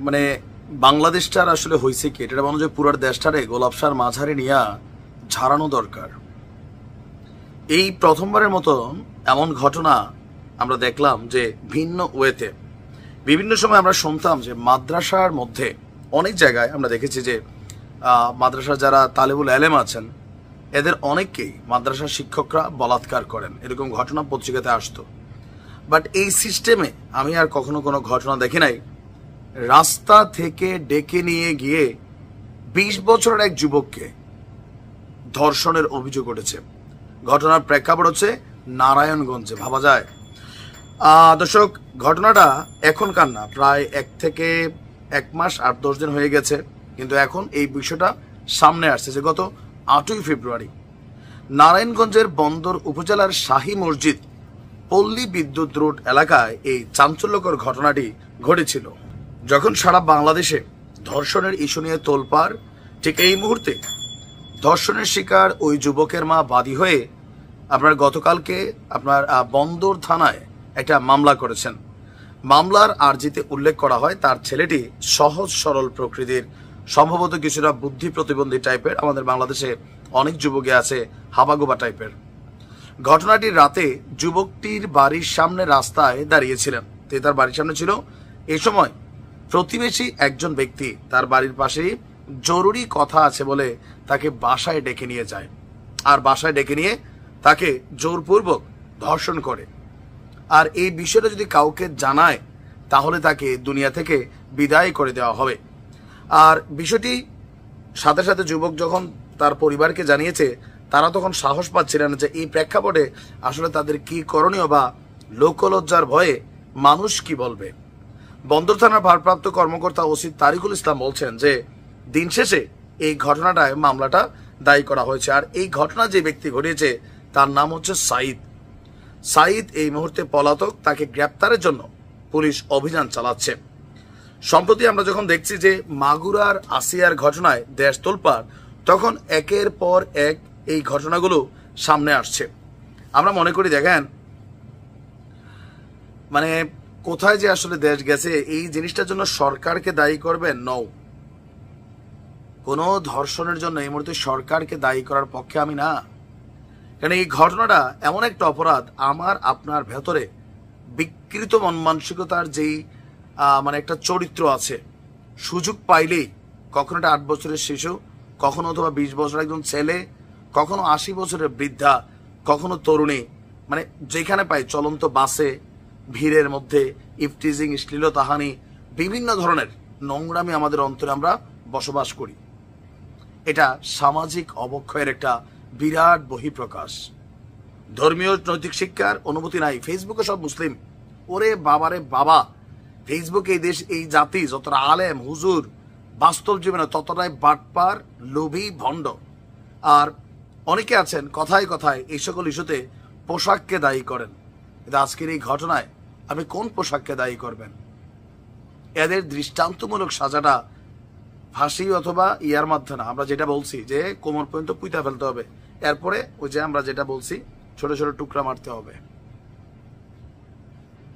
মানে বাংলাদেশটার আসলে হয়েছে কি, এটা মনে হয় পুরার দেশটারে গোলাপসার মাঝারে নিয়ে ঝাড়ানো দরকার। এই প্রথমবারের মতো এমন ঘটনা আমরা দেখলাম যে ভিন্ন ওয়েতে বিভিন্ন সময় আমরা শুনতাম যে মাদ্রাসার মধ্যে অনেক জায়গায় আমরা দেখেছি যে মাদ্রাসার যারা তালেবুল এলেম আছেন এদের অনেককেই মাদ্রাসার শিক্ষকরা বলাৎকার করেন, এরকম ঘটনা পত্রিকাতে আসতো। বাট এই সিস্টেমে আমি আর কখনো কোনো ঘটনা দেখি নাই রাস্তা থেকে ডেকে নিয়ে গিয়ে ২০ বছরের এক যুবককে ধর্ষণের অভিযোগ উঠেছে। ঘটনার প্রেক্ষাপট হচ্ছে নারায়ণগঞ্জে। ভাবা যায় দর্শক, ঘটনাটা এখনকার না, প্রায় ১ থেকে ১ মাস ৮-১০ দিন হয়ে গেছে, কিন্তু এখন এই বিষয়টা সামনে আসছে যে গত ৮ই ফেব্রুয়ারি নারায়ণগঞ্জের বন্দর উপজেলার শাহী মসজিদ পল্লী বিদ্যুৎ রোড এলাকায় এই চাঞ্চল্যকর ঘটনাটি ঘটেছিল। যখন সারা বাংলাদেশে ধর্ষণের ইস্যু নিয়ে তোলপাড়, ঠিক এই মুহূর্তে ধর্ষণের শিকার ওই যুবকের মা বাদী হয়ে আপনার গতকালকে আপনার বন্দর থানায় একটা মামলা করেছেন। মামলার আর্জিতে উল্লেখ করা হয় তার ছেলেটি সহজ সরল প্রকৃতির, সম্ভবত কিছুটা বুদ্ধি প্রতিবন্ধী টাইপের। আমাদের বাংলাদেশে অনেক যুবকই আছে হাবাগোবা টাইপের। ঘটনাটির রাতে যুবকটির বাড়ির সামনে রাস্তায় দাঁড়িয়েছিলেন। তার বাড়ির সামনে ছিল। এই সময় প্রতিবেশী একজন ব্যক্তি তার বাড়ির পাশেই জরুরি কথা আছে বলে তাকে বাসায় ডেকে নিয়ে যায়, আর বাসায় ডেকে নিয়ে তাকে জোরপূর্বক ধর্ষণ করে। আর এই বিষয়টা যদি কাউকে জানায় তাহলে তাকে দুনিয়া থেকে বিদায় করে দেওয়া হবে। আর বিষয়টি সাথে সাথে যুবক যখন তার পরিবারকে জানিয়েছে, তারা তখন সাহস পাচ্ছিলেন যে এই প্রেক্ষাপটে আসলে তাদের কি করণীয় বা লোকলজ্জার ভয়ে মানুষ কি বলবে। বন্দর থানার ভারপ্রাপ্ত কর্মকর্তা ওসি তারিকুল ইসলাম বলছেন যে দিন শেষে এই ঘটনাটায় মামলাটা দায়ী করা হয়েছে। আর এই ঘটনা যে ব্যক্তি ঘটিয়েছে তার নাম হচ্ছে সাঈদ। সাঈদ এই মুহূর্তে পলাতক, তাকে গ্রেপ্তারের জন্য পুলিশ অভিযান চালাচ্ছে। সম্প্রতি আমরা যখন দেখছি যে মাগুরার আসিয়ার ঘটনায় দেশ তোলপাড়, তখন একের পর এক এই ঘটনাগুলো সামনে আসছে। আমরা মনে করি দেখেন, মানে কোথায় যে আসলে দেশ গেছে, এই জিনিসটার জন্য সরকারকে দায়ী করবেন? নও, কোনো ধর্ষণের জন্য এই মুহূর্তে সরকারকে দায়ী করার পক্ষে আমি না। কারণ এই ঘটনাটা এমন একটা অপরাধ, আমার আপনার ভেতরে বিকৃত মন মানসিকতার যেই মানে একটা চরিত্র আছে, সুযোগ পাইলেই কখনো একটা ৮ বছরের শিশু, কখনো অথবা ২০ বছরের একজন ছেলে, কখনো ৮০ বছরের বৃদ্ধা, কখনো তরুণী, মানে যেখানে পাই চলন্ত বাসে, ভিড়ের মধ্যে ইফটিজিং, শ্লীলতাহানি, বিভিন্ন ধরনের নোংরামি আমাদের অন্তরে আমরা বসবাস করি। এটা সামাজিক অবক্ষয়ের একটা বিরাট বহিঃপ্রকাশ। ধর্মীয় নৈতিক শিক্ষার অনুমতি নাই। ফেসবুকে সব মুসলিম, ওরে বাবারে বাবা, ফেসবুকে এই দেশ, এই জাতি যতটা আলেম হুজুর, বাস্তব জীবনে ততটাই বাটপার, লোভী, ভণ্ড। আর অনেকে আছেন কথায় কথায় এই সকল ইস্যুতে পোশাককে দায়ী করেন। কিন্তু আজকের এই ঘটনায় আপনি কোন পোশাককে দায়ী করবেন? এদের দৃষ্টান্তমূলক সাজাটা ফাঁসি অথবা ইয়ার মাধ্যমে, আমরা যেটা বলছি যে কোমর পর্যন্ত পুঁতা ফেলতে হবে, এরপরে ওই যে আমরা যেটা বলছি ছোট ছোট টুকরা মারতে হবে।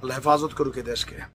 আল্লাহ হেফাজত করুক এ দেশকে।